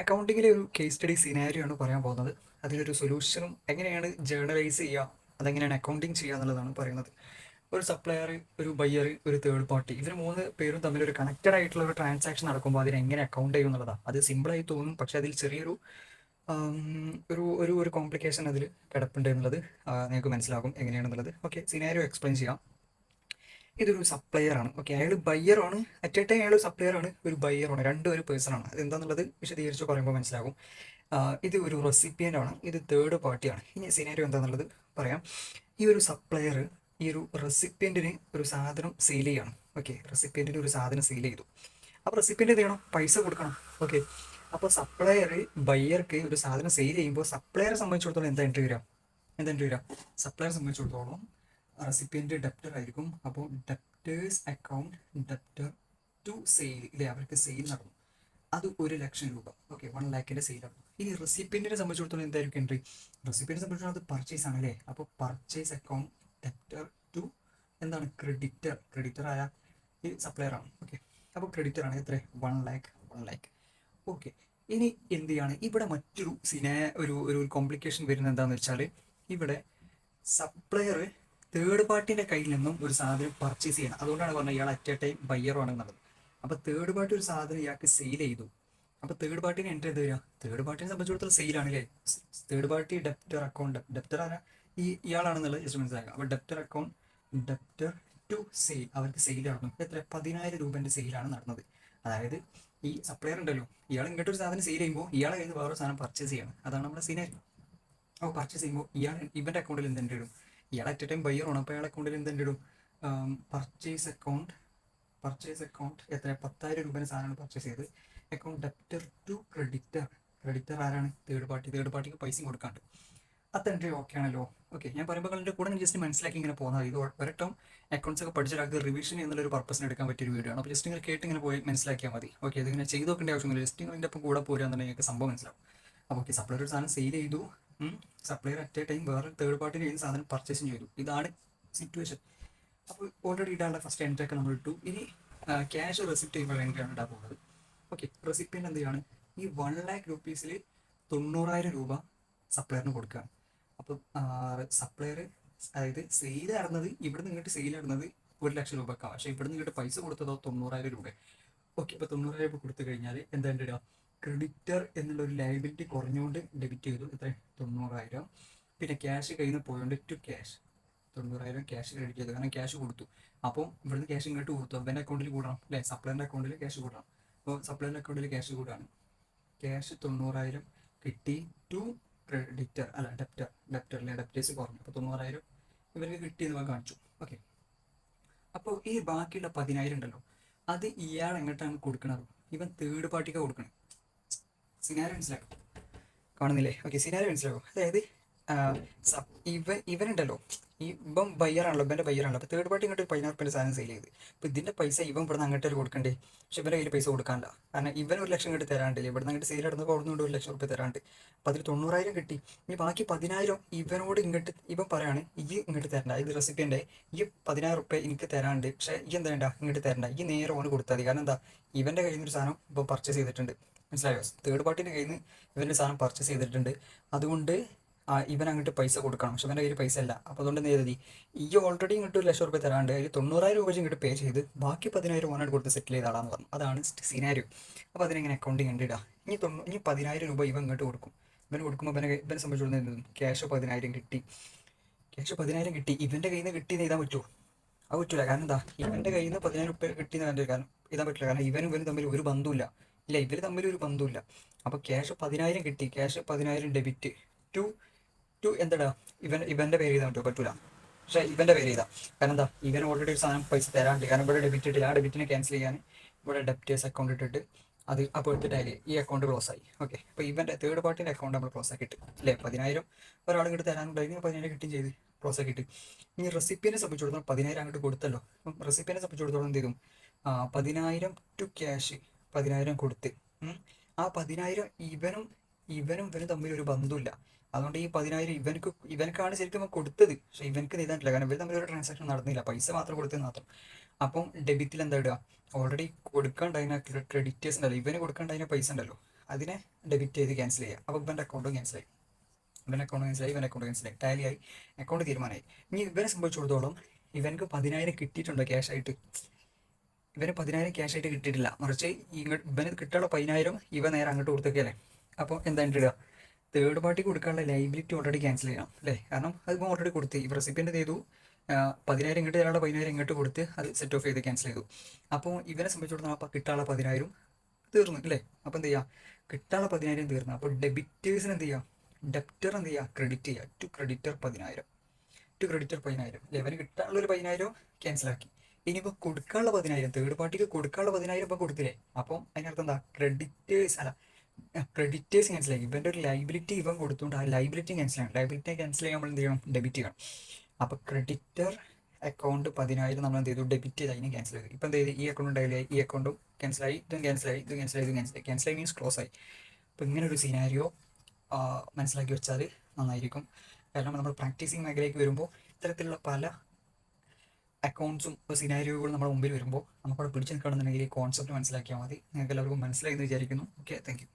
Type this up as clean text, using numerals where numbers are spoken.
അക്കൗണ്ടിങ്ങിലെ ഒരു case study scenario ആണ് പറയാൻ പോകുന്നത്. അതിലൊരു സൊല്യൂഷനും എങ്ങനെയാണ് ജേർണലൈസ് ചെയ്യുക, അതെങ്ങനെയാണ് അക്കൗണ്ടിങ് ചെയ്യുക എന്നുള്ളതാണ് പറയുന്നത്. ഒരു സപ്ലയർ, ഒരു ബയ്യർ, ഒരു തേർഡ് പാർട്ടി, ഇവർ മൂന്ന് പേരും തമ്മിൽ ഒരു കണക്റ്റഡ് ആയിട്ടുള്ള ഒരു ട്രാൻസാക്ഷൻ നടക്കുമ്പോൾ അതിനെ എങ്ങനെ അക്കൗണ്ട് ചെയ്യും എന്നുള്ളതാണ്. അത് സിമ്പിളായി തോന്നും, പക്ഷെ അതിൽ ചെറിയൊരു ആം, ഒരു ഒരു ഒരു കോംപ്ലിക്കേഷൻ അതിൽ കിടപ്പുണ്ട് എന്നുള്ളത് നിങ്ങൾക്ക് മനസ്സിലാകും എങ്ങനെയാണെന്നുള്ളത്. ഓക്കെ, സിനാരിയോ എക്സ്പ്ലെയിൻ ചെയ്യാം. ഇതൊരു സപ്ലയർ ആണ്. ഓക്കെ, അയാൾ ബയ്യർ ആണ്, അറ്റ് എ ടൈം അയാൾ സപ്ലയർ ആണ്, ഒരു ബയ്യർ ആണ്, രണ്ടും ഒരു പേഴ്സൺ ആണ്. അതെന്താന്നുള്ളത് വിശദീകരിച്ച് പറയുമ്പോൾ മനസ്സിലാകും. ഇത് ഒരു റെസിപ്പിയൻ്റ് ആണ്, ഇത് തേർഡ് പാർട്ടിയാണ്. ഇനി സിനാരിയോ എന്താണെന്നുള്ളത് പറയാം. ഈ ഒരു സപ്ലയർ ഈ ഒരു റെസിപ്പിയൻറ്റിന് ഒരു സാധനം സെയിൽ ചെയ്യണം. ഓക്കെ, റെസിപ്പിയൻറ്റിന് ഒരു സാധനം സെയിൽ ചെയ്തു. അപ്പോൾ റെസിപ്പിയൻ്റ് എന്ത് ചെയ്യണം? പൈസ കൊടുക്കണം. ഓക്കെ, അപ്പോൾ സപ്ലയർ ബയ്യർക്ക് ഒരു സാധനം സെയിൽ ചെയ്യുമ്പോൾ സപ്ലയറെ സംബന്ധിച്ചിടത്തോളം എന്താ എൻട്രി വരിക? എന്താ എൻട്രി വരിക? സപ്ലയറെ സംബന്ധിച്ചിടത്തോളം റെസിപ്പിയൻ്റ് ഡെപ്റ്റർ ആയിരിക്കും. അപ്പോൾ debtors account, debtor to sale, ഇല്ലേ, അവർക്ക് സെയിൽ നടന്നു, അത് 1,00,000 രൂപ. ഓക്കെ, 1,00,000 സെയിൽ നടന്നു. ഇനി റെസിപ്പിയൻറ്റിനെ സംബന്ധിച്ചിടത്തോളം എന്തായിരിക്കും എൻട്രി? റെസിപ്പിയൻറ്റിനെ സംബന്ധിച്ചിടത്തോളം അത് പർച്ചേസ് ആണ്, അല്ലേ. അപ്പോൾ പർച്ചേസ് അക്കൗണ്ട് ഡെപ്റ്റർ ടു എന്താണ്? ക്രെഡിറ്റർ. ക്രെഡിറ്റർ ആയ ഈ സപ്ലയർ ആണ്. ഓക്കെ, അപ്പോൾ ക്രെഡിറ്റർ ആണ് എത്ര? 1,00,000. ഓക്കെ, ഇനി എന്ത് ചെയ്യാണ് ഇവിടെ? മറ്റൊരു ഒരു കോംപ്ലിക്കേഷൻ വരുന്നത് എന്താണെന്ന് വെച്ചാൽ, ഇവിടെ സപ്ലയർ തേർഡ് പാർട്ടിൻ്റെ കയ്യിൽ നിന്നും ഒരു സാധനം പർച്ചേസ് ചെയ്യണം. അതുകൊണ്ടാണ് പറഞ്ഞത് ഇയാൾ അറ്റ് എ ടൈം ബയ്യർ ആണെന്നുള്ളത്. അപ്പോൾ തേർഡ് പാർട്ടി ഒരു സാധനം ഇയാൾക്ക് സെയിൽ ചെയ്തു. അപ്പോൾ തേർഡ് പാർട്ടിന് എൻട്രി എന്ത് വരിക? തേർഡ് പാർട്ടിനെ സംബന്ധിച്ചിടത്തോളം സെയിലാണ്, അല്ലേ. Third party debtor account, debtor ആരാ? ഇയാളാണെന്നുള്ളത് ജസ്റ്റ് മനസ്സിലാക്കുക. അപ്പോൾ debtor account, debtor to sale, അവർക്ക് സെയിൽ നടന്നു. എത്ര? 10,000 രൂപേൻ്റെ സെയിലാണ് നടന്നത്. അതായത് ഈ സപ്ലയർ ഉണ്ടല്ലോ, ഇയാൾ ഇങ്ങോട്ടൊരു സാധനം സെയിൽ ചെയ്യുമ്പോൾ ഇയാളെ കയ്യിൽ നിന്ന് വേറൊരു സാധനം പർച്ചേസ് ചെയ്യണം. അതാണ് നമ്മുടെ സീനാരി. അപ്പോൾ പർച്ചേസ് ചെയ്യുമ്പോൾ ഇവൻ്റെ അക്കൗണ്ടിൽ എന്ത് എൻട്രി ഇടും? ഇയാൾ അറ്റ് എ ടൈം ബയ്യർ ആണ്, അപ്പോൾ ഇയാളെ അക്കൗണ്ടിൽ എന്ത് എൻട്രി ഇടും? പർച്ചേസ് അക്കൗണ്ട് എത്ര? 10,000 രൂപേൻ്റെ സാധനമാണ് പർച്ചേസ് ചെയ്ത്. Account debtor to creditor. Creditor ആരാണ്? Third party. തേർഡ് പാർട്ടിക്ക് പൈസയും കൊടുക്കാണ്ട്. അത് എൻട്രി ഓക്കെ ആണല്ലോ. ഓക്കെ, ഞാൻ പറയുമ്പോൾ എൻ്റെ കൂടെ ജസ്റ്റ് മനസ്സിലാക്കി ഇങ്ങനെ പോകുന്നത്. ഇത് ഒരട്ടം അക്കൗണ്ട്സ് ഒക്കെ പഠിച്ചൊരാൾക്ക് റിവിഷൻ എന്നുള്ളൊരു പർപ്പസിന് എടുക്കാൻ പറ്റിയ ഒരു വീഡിയോ ആണ്. അപ്പോൾ ജസ്റ്റ് ഇങ്ങനെ കേട്ട് ഇങ്ങനെ പോയി മനസ്സിലാക്കിയാൽ മതി. ഓക്കെ, ഇതിങ്ങനെ ചെയ്ത് നോക്കേണ്ട ആവശ്യമൊന്നുമില്ല. ജസ്റ്റ് ഇതിൻ്റെ ഒപ്പം കൂടെ പോരുകയാണെന്നുണ്ടെങ്കിൽ നിങ്ങൾക്ക് സംഭവം മനസ്സിലാവും. അപ്പോൾ ഓക്കെ, സപ്ലയർ ഒരു സാധനം സെയിൽ ചെയ്തു. സപ്ലയർ അറ്റ് എ ടൈം വേറെ തേർഡ് പാർട്ടിന് ചെയ്യുന്ന സാധനം പർച്ചേസും ചെയ്തു. ഇതാണ് സിറ്റുവേഷൻ. അപ്പോൾ ഓൾറെഡി ഇടാനുള്ള ഫസ്റ്റ് എൻട്രി ഒക്കെ നമ്മൾ ഇട്ടു. ഇനി ക്യാഷ് റെസിപ്റ്റ് ചെയ്യുമ്പോൾ എൻട്രിയാണ് ഇടാൻ പോകുന്നത്. ഓക്കെ, റെസിപ്പിയൻ്റ് എന്ത് ചെയ്യാണ്? ഈ 1,00,000 രൂപീസിൽ 90,000 രൂപ സപ്ലയറിന് കൊടുക്കുകയാണ്. അപ്പം സപ്ലയർ, അതായത് സെയിൽ നടന്നത് ഇവിടുന്ന് ഇങ്ങോട്ട് സെയിൽ നടന്നത് 1,00,000 രൂപക്കാണ്. പക്ഷേ ഇവിടുന്ന് ഇങ്ങോട്ട് പൈസ കൊടുത്തതോ 90,000 രൂപ. ഓക്കെ, ഇപ്പോൾ 90,000 രൂപ കൊടുത്തു കഴിഞ്ഞാൽ എന്താ ഇടുക? ക്രെഡിറ്റർ എന്നുള്ള ഒരു ലയബിലിറ്റി കുറഞ്ഞുകൊണ്ട് ഡെബിറ്റ് ചെയ്തു. എത്ര? 90,000. പിന്നെ ക്യാഷ് കയ്യിൽ നിന്ന് പോയോണ്ട് ടു ക്യാഷ്, 90,000 ക്യാഷ് ക്രെഡിറ്റ് ചെയ്തു, കാരണം ക്യാഷ് കൊടുത്തു. അപ്പോൾ ഇവിടുന്ന് ക്യാഷ് ഇങ്ങോട്ട് കൊടുത്തു, അവൻ്റെ അക്കൗണ്ടിൽ കൂടണം, അല്ലേ. സപ്ലയറിൻ്റെ അക്കൗണ്ടിൽ ക്യാഷ് കൂടണം. അപ്പോൾ സപ്ലയറിൻ്റെ അക്കൗണ്ടിൽ ക്യാഷ് കൂടാണ്. ക്യാഷ് 90,000 കിട്ടി ടു ക്രെഡിറ്റർ, അല്ല ഡെപ്റ്ററിലെ ഡെപ്റ്റേഴ്സ് കുറഞ്ഞു. അപ്പോൾ 90,000 ഇവർക്ക് കിട്ടിയെന്ന് ഞാൻ കാണിച്ചു. ഓക്കെ, അപ്പോൾ ഈ ബാക്കിയുള്ള 10,000 ഉണ്ടല്ലോ, അത് ഇയാൾ എങ്ങോട്ടാണ് കൊടുക്കണത്? ഇവൻ തേർഡ് പാർട്ടിക്ക് കൊടുക്കണം. സിനാരി മനസ്സിലാക്കും, കാണുന്നില്ലേ? ഓക്കെ, സിനാരി മനസ്സിലാക്കും. അതായത് ഇവനുണ്ടല്ലോ, ഇവൻ ബയ്യറാണല്ലോ, ഇവൻ്റെ ബയ്യറാണല്ലോ. അപ്പോൾ തേർഡ് പാർട്ടി ഇങ്ങോട്ട് 16,000 സാധനം സെയിൽ ചെയ്ത്. അപ്പോൾ ഇതിൻ്റെ പൈസ ഇവൻ ഇവിടുന്ന് അങ്ങോട്ട് കൊടുക്കണ്ടേ? പക്ഷെ ഇവൻ്റെ കയ്യിൽ പൈസ കൊടുക്കാനില്ല, കാരണം ഇവൻ 1,00,000 ഇങ്ങോട്ട് തരാണ്ടില്ല. ഇവിടുന്ന് അങ്ങോട്ട് സെയിൽ നടന്നപ്പോൾ അവിടെ നിന്ന് 1,00,000 രൂപ തരാണ്ട്. അപ്പോൾ അതിൽ 90,000 കിട്ടി. ഇനി ബാക്കി 10,000 ഇവനോട് ഇങ്ങോട്ട് ഇവൻ പറയാണ്, ഈ ഇങ്ങോട്ട് തരണ്ട, ഇത് റെസിപ്പിയൻ്റെ ഈ 10,000 രൂപ എനിക്ക് തരാണ്ട്, പക്ഷേ ഈ എന്താ വേണ്ട, ഇങ്ങോട്ട് തരണ്ട, ഈ നേരെ ഓന് കൊടുത്താൽ മതി. കാരണം എന്താ? ഇവൻ്റെ കയ്യിൽ നിന്നൊരു സാധനം ഇപ്പം പർച്ചേസ് ചെയ്തിട്ടുണ്ട്, മനസ്സിലായോ? തേർഡ് പാർട്ടിൻ്റെ കയ്യിൽ നിന്ന് ഇവൻ്റെ സാധനം പർച്ചേസ് ചെയ്തിട്ടുണ്ട്. അതുകൊണ്ട് ഇവൻ അങ്ങോട്ട് പൈസ കൊടുക്കണം, പക്ഷെ ഇവൻ്റെ കയ്യിൽ പൈസ ഇല്ല. അപ്പോൾ അതുകൊണ്ട് എന്ത് ചെയ്തത്? ഈ ഓൾറെഡി ഇങ്ങോട്ട് 1,00,000 രൂപ തരാണ്ട് അതിൽ 90,000 രൂപ ഇങ്ങോട്ട് പേ ചെയ്ത് ബാക്കി 10,000 ഓനായിട്ട് കൊടുത്ത് സെറ്റിൽ ചെയ്താളാന്ന് പറഞ്ഞു. അതാണ് സിനാരിയോ. അപ്പോൾ അതിനെങ്ങനെ അക്കൗണ്ടിങ് കണ്ടിടുക? ഇനി 10,000 രൂപ ഇവൻ ഇങ്ങോട്ട് കൊടുക്കും. ഇവന് കൊടുക്കുമ്പോൾ ഇവനെ സംബന്ധിച്ചിടത്തോളം ക്യാഷ് 10,000 കിട്ടി. ക്യാഷ് 10,000 കിട്ടി. ഇവൻ്റെ കയ്യിൽ നിന്ന് കിട്ടി എഴുതാൻ പറ്റുമോ? അത് പറ്റില്ല. കാരണം എന്താ? ഇവൻ്റെ കയ്യിൽ നിന്ന് 10,000 രൂപ കിട്ടിയെന്ന് കണ്ടത്, കാരണം എഴുതാൻ പറ്റില്ല. കാരണം ഇവനും തമ്മിൽ ഒരു ബന്ധമില്ല, ഇല്ല, ഇവർ തമ്മിൽ ഒരു ബന്ധമില്ല. അപ്പോൾ ക്യാഷ് 10,000 കിട്ടി. ക്യാഷ് 10,000 ഡെബിറ്റ് ടു എന്താ? ഇവൻ്റെ പേര് ചെയ്താൽ പറ്റുമോ? പറ്റൂല. പക്ഷേ ഇവൻ്റെ പേര് ചെയ്താൽ, കാരണം എന്താ? ഇവൻ ഓൾറെഡി ഒരു സാധനം പൈസ തരാണ്ട്, കാരണം ഇവിടെ ഡെബിറ്റ് ഇട്ടില്ല. ആ ഡെബിറ്റിനെ ക്യാൻസൽ ചെയ്യാൻ ഇവിടെ ഡെപ്റ്റേഴ്സ് അക്കൗണ്ട് ഇട്ടിട്ട് അത് അപ്പോൾ എടുത്തിട്ടായി ഈ അക്കൗണ്ട് ക്ലോസ് ആയി. ഓക്കെ, അപ്പോൾ ഇവൻ്റെ തേർഡ് പാർട്ടിൻ്റെ അക്കൗണ്ട് നമ്മൾ ക്ലോസ് ആക്കിയിട്ട്, അല്ലേ. 10,000 ഒരാൾ ഇങ്ങോട്ട് തരാനുണ്ടായിരുന്നു, 10,000 കിട്ടുകയും ചെയ്ത് ക്ലോസ് ആക്കിയിട്ട്. ഇനി റെസിപ്പിയനെ സംബന്ധിച്ചിടത്തോളം 10,000 അങ്ങോട്ട് കൊടുത്തല്ലോ. അപ്പം റെസിപ്പിയനെ സംബന്ധിച്ചിടത്തോളം എന്ത് ചെയ്തു? 10,000 ടു ക്യാഷ്, 10,000 കൊടുത്ത്. ആ 10,000 ഇവനും തമ്മിൽ ഒരു ബന്ധമില്ല. അതുകൊണ്ട് ഈ 10,000 ഇവനക്കാണ് ശരിക്കും കൊടുത്തത്, പക്ഷെ ഇവനക്ക് നീതാനില്ല, കാരണം ഇവർ തമ്മിൽ ഒരു ട്രാൻസാക്ഷൻ നടന്നില്ല, പൈസ മാത്രം കൊടുത്തത് മാത്രം. അപ്പം ഡെബിറ്റിൽ എന്താ ഇടുക? ഓൾറെഡി കൊടുക്കാണ്ടായിരുന്ന ക്രെഡിറ്റേഴ്സ് ഉണ്ടല്ലോ, ഇവന് കൊടുക്കാണ്ടായിരുന്ന പൈസ ഉണ്ടല്ലോ, അതിനെ ഡെബിറ്റ് ചെയ്ത് ക്യാൻസൽ ചെയ്യുക. അപ്പോൾ ഇവൻ്റെ അക്കൗണ്ടും ക്യാൻസലായി, ഇവൻ്റെ അക്കൗണ്ട് ക്യാൻസലായി, ഇവൻ്റെ അക്കൗണ്ട് ക്യാൻസലായി, ടാലിയായി, അക്കൗണ്ട് തീരുമാനമായി. ഇനി ഇവനെ സംബന്ധിച്ചിടത്തോളം ഇവനക്ക് 10,000 കിട്ടിയിട്ടുണ്ടോ ക്യാഷ് ആയിട്ട്? ഇവന് 10,000 ക്യാഷ് ആയിട്ട് കിട്ടിയിട്ടില്ല, മറിച്ച് ഇവന് കിട്ടാനുള്ള 10,000 ഇവ നേരെ അങ്ങോട്ട് കൊടുത്തേക്കല്ലേ. അപ്പോൾ എന്താ ഇടുക? തേർഡ് പാർട്ടിക്ക് കൊടുക്കാനുള്ള ലൈബിലിറ്റി ഓൾറെഡി ക്യാൻസൽ ചെയ്യണം അല്ലേ? കാരണം അതിപ്പോൾ ഓൾറെഡി കൊടുത്ത് ഈ റെസിപ്പിയൻ്റ് ചെയ്തു, 10,000 ഇങ്ങോട്ട് തരാനുള്ള 10,000 ഇങ്ങോട്ട് കൊടുത്ത് അത് സെറ്റ് ഓഫ് ചെയ്ത് ക്യാൻസൽ ചെയ്തു. അപ്പോൾ ഇവനെ സംബന്ധിച്ചിടത്തോളം അപ്പോൾ കിട്ടാനുള്ള 10,000 തീർന്നു അല്ലേ? അപ്പോൾ എന്ത് ചെയ്യുക? കിട്ടാനുള്ള 10,000 തീർന്നു. അപ്പോൾ ഡെബിറ്റേഴ്സിന് എന്ത് ചെയ്യുക? ഡെപ്റ്റർ എന്ത് ചെയ്യുക? ക്രെഡിറ്റ് ചെയ്യുക. ടു ക്രെഡിറ്റർ 10,000, ടു ക്രെഡിറ്റർ 10,000 അല്ലേ? അവന് കിട്ടാനുള്ള ഒരു 10,000 ക്യാൻസലാക്കി. ഇനിയിപ്പോൾ കൊടുക്കാനുള്ള 10,000, തേർഡ് പാർട്ടിക്ക് കൊടുക്കാനുള്ള 10,000 ഇപ്പോൾ കൊടുത്തില്ലേ? അപ്പം അതിനർത്ഥം എന്താ? ക്രെഡിറ്റേഴ്സ് അല്ല, ക്രെഡിറ്റേഴ്സ് ക്യാൻസലാക്കി. ഇവൻ്റെ ഒരു ലൈബിലിറ്റി ഇവൻ കൊടുത്തുകൊണ്ട് ആ ലൈബിലിറ്റി ക്യാൻസലാണ്. ലൈബിലിറ്റി ക്യാൻസൽ ചെയ്യാൻ നമ്മൾ എന്ത് ചെയ്യണം? ഡെബിറ്റ് ചെയ്യണം. അപ്പോൾ ക്രെഡിറ്റർ അക്കൗണ്ട് 10,000 നമ്മൾ എന്ത് ചെയ്തു? ഡെബിറ്റ് ചെയ്ത് അതിനെ ക്യാൻസൽ ചെയ്തു. ഇപ്പം എന്ത് ചെയ്തു? ഈ അക്കൗണ്ട് ഉണ്ടായില്ലേ? ഈ അക്കൗണ്ടും ക്യാൻസലായി, ഇതും ക്യാൻസലായി, ഇതും ക്യാൻസലായി, ഇതും ക്യാൻസലായി. ക്യാൻസലായി മീൻസ് ക്ലോസ് ആയി. അപ്പോൾ ഇങ്ങനെ ഒരു സിനാരിയോ മനസ്സിലാക്കി വെച്ചാൽ നന്നായിരിക്കും. കാരണം നമ്മൾ പ്രാക്ടീസിങ് മേഖലയ്ക്ക് വരുമ്പോൾ ഇത്തരത്തിലുള്ള പല അക്കൗണ്ട്സും സിനാരിയോകളും നമ്മുടെ മുമ്പിൽ വരുമ്പോൾ നമുക്കവിടെ പിടിച്ചു നിൽക്കണമെന്നുണ്ടെങ്കിൽ ഈ കോൺസെപ്റ്റ് മനസ്സിലാക്കിയാൽ മതി. നിങ്ങൾക്ക് എല്ലാവർക്കും മനസ്സിലായി എന്ന് വിചാരിക്കുന്നു. Okay, thank you.